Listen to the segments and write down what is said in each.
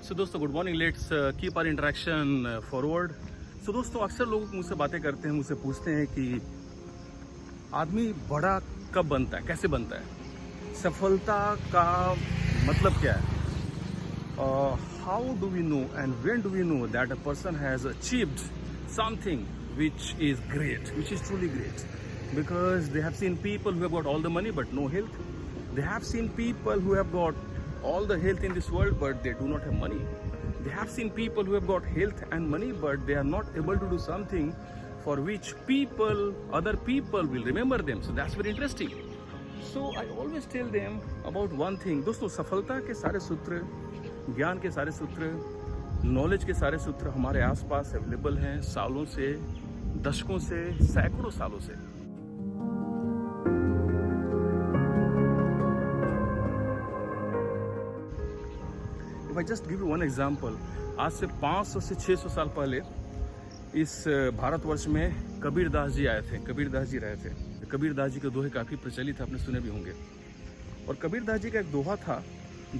सो दोस्तों good morning, let's keep our interaction forward. So दोस्तों अक्सर लोग मुझसे बातें करते हैं, मुझसे पूछते हैं कि आदमी बड़ा कब बनता है, कैसे बनता है, सफलता का मतलब क्या है, how do we know and when do we know that a person has achieved something which is great, which is truly great, because they have seen people who have got all the money but no health. They have seen people who have got all the health in this world but they do not have money. They have seen people who have got health and money but they are not able to do something for which other people will remember them. So that's very interesting. So I always tell them about one thing. दोस्तों सफलता के सारे सूत्र, ज्ञान के सारे सूत्र, knowledge के सारे सूत्र हमारे आसपास अवेलेबल हैं, सालों से, दशकों से, सैकड़ों सालों से। If I just give you one example, आज से 500 से 600 साल पहले इस भारतवर्ष में कबीर दास जी आए थे, कबीर दास जी रहे थे। कबीर दास जी के दोहे काफ़ी प्रचलित है, आपने सुने भी होंगे। और कबीर दास जी का एक दोहा था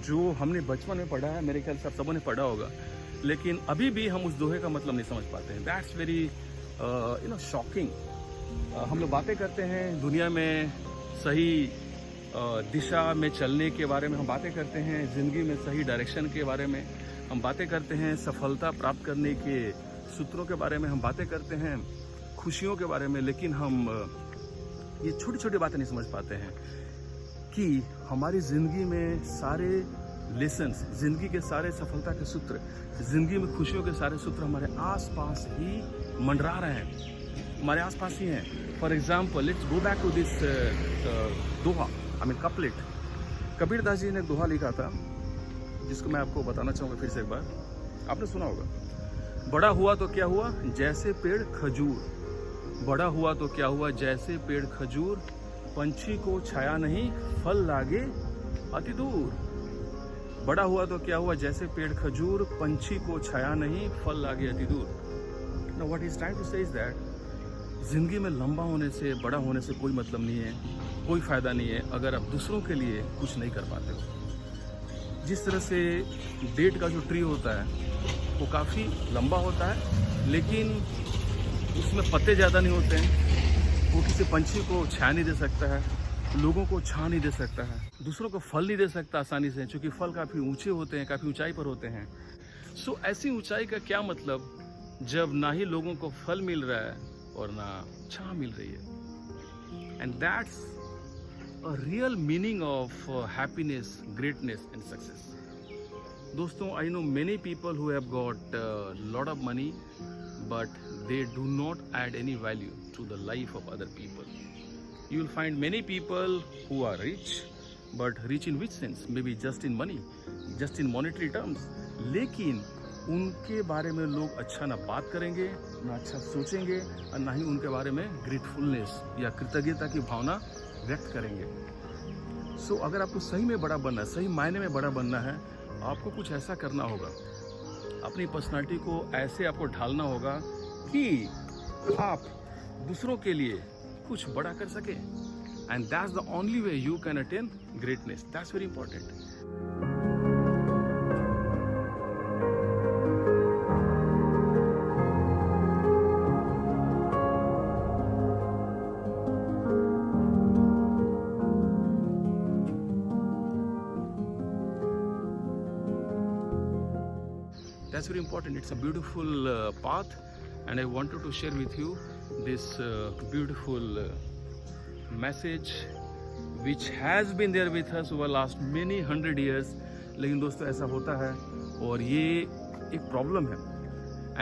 जो हमने बचपन में पढ़ा है, मेरे ख्याल से आप सबों ने पढ़ा होगा, लेकिन अभी भी हम उस दोहे का मतलब नहीं समझ पाते हैं। That's very shocking. हम लोग बातें करते हैं दुनिया में सही दिशा में चलने के बारे में, हम बातें करते हैं ज़िंदगी में सही डायरेक्शन के बारे में, हम बातें करते हैं सफलता प्राप्त करने के सूत्रों के बारे में, हम बातें करते हैं खुशियों के बारे में, लेकिन हम ये छोटी छोटी बातें नहीं समझ पाते हैं कि हमारी ज़िंदगी में सारे लेसन्स, ज़िंदगी के सारे सफलता के सूत्र, ज़िंदगी में खुशियों के सारे सूत्र हमारे आसपास ही मंडरा रहे हैं, हमारे आसपास ही हैं। For example let's go back to this दोहा, I mean couplet. Kabir Das ji ने एक दोहा लिखा था जिसको मैं आपको बताना चाहूँगा फिर से एक बार, आपने सुना होगा। बड़ा हुआ तो क्या हुआ जैसे पेड़ खजूर, बड़ा हुआ तो क्या हुआ जैसे पेड़ खजूर, पंछी को छाया नहीं फल लागे अति दूर। बड़ा हुआ तो क्या हुआ जैसे पेड़ खजूर, पंछी को छाया नहीं फल लागे अति दूर। Now what he's trying to say is that जिंदगी में लंबा होने से, बड़ा होने से कोई मतलब नहीं है, कोई फायदा नहीं है अगर आप दूसरों के लिए कुछ नहीं कर पाते हो। जिस तरह से डेट का जो ट्री होता है वो काफ़ी लंबा होता है लेकिन उसमें पत्ते ज़्यादा नहीं होते हैं, वो किसी पंछी को छाया नहीं दे सकता है, लोगों को छां नहीं दे सकता है, दूसरों को फल नहीं दे सकता आसानी से, क्योंकि फल काफ़ी ऊंचे होते हैं, काफ़ी ऊंचाई पर होते हैं। सो ऐसी ऊंचाई का क्या मतलब जब ना ही लोगों को फल मिल रहा है और ना छां मिल रही है। And that's a real meaning of happiness, greatness and success. दोस्तों I know many people who have got lot of money but they do not add any value to the life of other people. You will find many people who are rich, but rich in which sense? Maybe just in money, just in monetary terms. लेकिन उनके बारे में लोग अच्छा ना बात करेंगे, ना अच्छा सोचेंगे और ना ही उनके बारे में ग्रेटफुलनेस या कृतज्ञता की भावना व्यक्त करेंगे। सो अगर आपको सही में बड़ा बनना है, सही मायने में बड़ा बनना है, आपको कुछ ऐसा करना होगा, अपनी पर्सनालिटी को ऐसे आपको ढालना होगा कि आप दूसरों के लिए कुछ बड़ा कर सकें। And that's the only way you can attain greatness. That's very important. That's very important. It's a beautiful path and I wanted to share with you this beautiful message which has been there with us over last many 100 years. लेकिन दोस्तों ऐसा होता है और ये एक problem है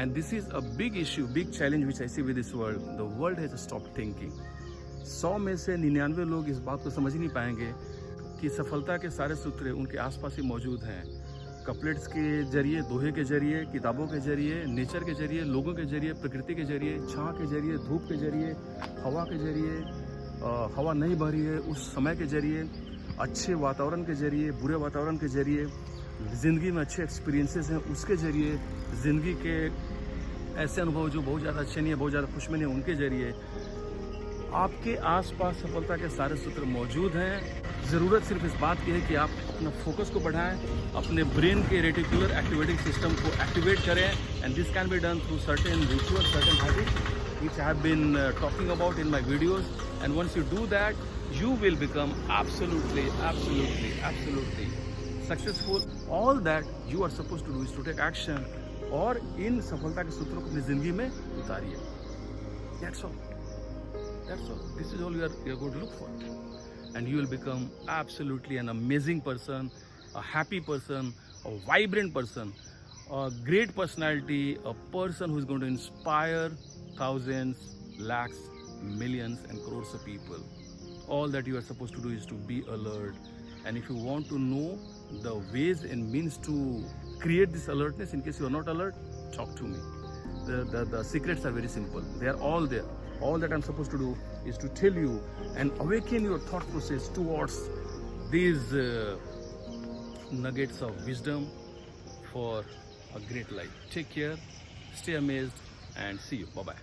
and this is a big issue, big challenge which I see with this world. The world has stopped thinking. 100 में से 99 लोग इस बात को समझ ही नहीं पाएंगे कि सफलता के सारे सूत्र उनके आसपास ही मौजूद हैं। कपलेट्स के जरिए, दोहे के जरिए, किताबों के जरिए, नेचर के जरिए, लोगों के जरिए, प्रकृति के जरिए, छां के जरिए, धूप के जरिए, हवा के जरिए, हवा नहीं बह रही है उस समय के जरिए, अच्छे वातावरण के जरिए, बुरे वातावरण के जरिए, ज़िंदगी में अच्छे एक्सपीरियंसेस हैं उसके जरिए, ज़िंदगी के ऐसे अनुभव जो बहुत ज़्यादा अच्छे नहीं है, बहुत ज़्यादा खुशमनी है, उनके जरिए आपके आसपास सफलता के सारे सूत्र मौजूद हैं। ज़रूरत सिर्फ इस बात की है कि आप अपना फोकस को बढ़ाएं, अपने ब्रेन के रेटिकुलर एक्टिवेटिंग सिस्टम को एक्टिवेट करें, and this can be done through certain ritual, certain habits which I have been talking about in my videos. And once you do that, you will become absolutely successful. All that you are supposed to do is to take action और इन सफलता के सूत्रों को अपनी जिंदगी में उतारिए. That's all. This is all you are going to look for, and you will become absolutely an amazing person, a happy person, a vibrant person, a great personality, a person who is going to inspire thousands, lakhs, millions and crores of people. All that you are supposed to do is to be alert, and if you want to know the ways and means to create this alertness, in case you are not alert, talk to me. The secrets are very simple. They are all there. All that I'm supposed to do is to tell you and awaken your thought process towards these nuggets of wisdom for a great life. Take care, stay amazed, and see you. Bye-bye.